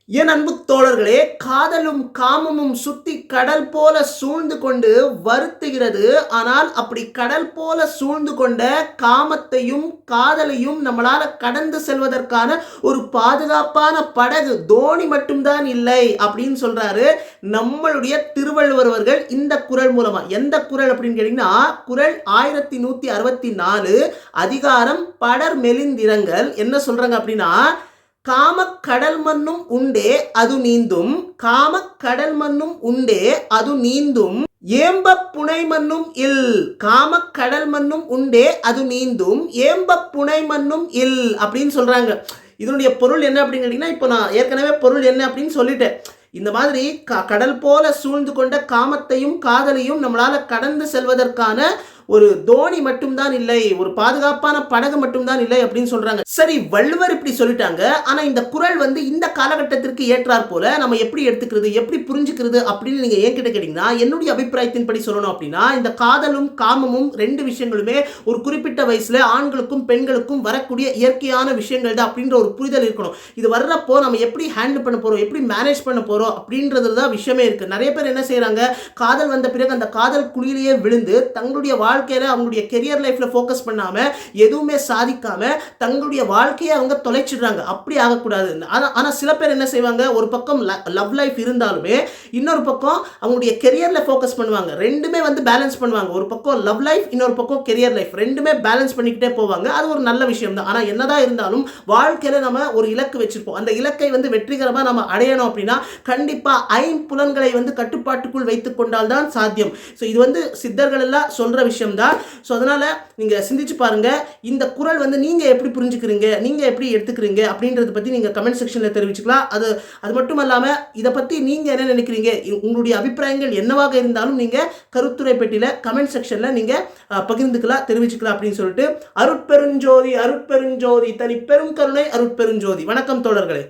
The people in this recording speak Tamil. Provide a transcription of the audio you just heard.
என் அன்பு தோழர்களே, காதலும் காமமும் சுத்தி கடல் போல சூழ்ந்து கொண்டு வருத்துகிறது. ஆனால் அப்படி கடல் போல சூழ்ந்து கொண்ட காமத்தையும் காதலையும் நம்மளால கடந்து செல்வதற்கான ஒரு பாதுகாப்பான படகு தோணி மட்டும்தான் இல்லை அப்படின்னு சொல்றாரு நம்மளுடைய திருவள்ளுவர் அவர்கள் இந்த குறள் மூலமா. எந்த குறள் அப்படின்னு கேட்டீங்கன்னா, குறள் 1164, அதிகாரம் படர் மெலிந்திரங்கள். என்ன சொல்றாங்க அப்படின்னா, காம கடல் மண்ணும் உண்டே அது நீந்தும், காம கடல் மண்ணும் உண்டே அது நீந்தும், ஏம்ப புனை மண்ணும் இல். காம கடல் மண்ணும் உண்டே அது நீந்தும், ஏம்ப புனை மண்ணும் இல் அப்படின்னு சொல்றாங்க. இதனுடைய பொருள் என்ன அப்படின்னு கேட்டீங்கன்னா, இப்போ நான் ஏற்கனவே பொருள் என்ன அப்படின்னு சொல்லிட்டேன். இந்த மாதிரி கடல் போல சூழ்ந்து கொண்ட காமத்தையும் காதலையும் நம்மளால கடந்து செல்வதற்கான ஒரு தோணி மட்டும்தான் இல்லை, ஒரு பாதுகாப்பான படகு மட்டும்தான் இல்லை அப்படின்னு சொல்றாங்க. சரி, வள்ளுவர் இப்படி சொல்லிட்டாங்க. ஆனா இந்த குறள் இந்த காலகட்டத்திற்கு ஏற்றாற் போல நம்ம எப்படி எடுத்துக்கிறது, எப்படி புரிஞ்சுக்கிறது அப்படின்னு நீங்க ஏன் கிட்ட கேட்டீங்கன்னா, என்னுடைய அபிப்பிராயத்தின்படி சொல்லணும் அப்படின்னா, இந்த காதலும் காமமும் ரெண்டு விஷயங்களுமே ஒரு குறிப்பிட்ட வயசுல ஆண்களுக்கும் பெண்களுக்கும் வரக்கூடிய இயற்கையான விஷயங்கள் தான் அப்படின்ற ஒரு புரிதல் இருக்கணும். இது வர்றப்போ நம்ம எப்படி ஹேண்டில் பண்ண போறோம், எப்படி மேனேஜ் பண்ண போறோம் அப்படின்றது தான் விஷயமே இருக்கு. நிறைய பேர் என்ன செய்யறாங்க, காதல் வந்த பிறகு அந்த காதல் குழியிலேயே விழுந்து தங்களுடைய வாழ்க்கையில அவங்களுடைய கெரியர் லைஃப்ல ஃபோக்கஸ் பண்ணாம எதுவுமே சாதிக்காம தங்களுடைய வாழ்க்கையை அவங்க தொலைச்சிடுறாங்க. அப்படி ஆகக்கூடாது. ஆனா சில பேர் என்ன செய்வாங்க, ஒரு பக்கம் லவ் லைஃப் இருந்தாலுமே இன்னொரு பக்கம் அவங்களுடைய கெரியர்ல ஃபோக்கஸ் பண்ணுவாங்க. ரெண்டுமே பேலன்ஸ் பண்ணுவாங்க. ஒரு பக்கம் லவ் லைஃப், இன்னொரு பக்கம் கெரியர் லைஃப், ரெண்டுமே பேலன்ஸ் பண்ணிக்கிட்டே போவாங்க. அது ஒரு நல்ல விஷயம் தான். ஆனா என்னதான் இருந்தாலும் வாழ்க்கையில நம்ம ஒரு இலக்கு வச்சிருப்போம். அந்த இலக்கை வெற்றிகரமா நம்ம அடையணும் அப்படின்னா கண்டிப்பா ஐம்புலன்களை கட்டுப்பாட்டுக்குள் வைத்துக் கொண்டால் தான் சாத்தியம். இது சித்தர்கள் எல்லாம் சொல்ற விஷயம் தான். அதனால நீங்க சிந்திச்சு பாருங்க. இந்த குறள் நீங்க எப்படி புரிஞ்சுக்கிறீங்க, நீங்க எப்படி எடுத்துக்கிறீங்க அப்படின்றத பத்தி நீங்க கமெண்ட் செக்ஷன்ல தெரிவிச்சுக்கலாம். அது மட்டும் இல்லாம இத பத்தி நீங்க என்ன நினைக்கிறீங்க, உங்களுடைய அபிப்பிராயங்கள் என்னவாக இருந்தாலும் நீங்க கருத்துரை பெட்டியில கமெண்ட் செக்ஷன்ல நீங்க பகிர்ந்துக்கலாம், தெரிவிச்சுக்கலாம் அப்படின்னு சொல்லிட்டு, அருட்பெருஞ்சோதி அருட்பெருஞ்சோதி தனி பெரும் கருணை அருட்பெருஞ்சோதி. வணக்கம் தோழர்களே.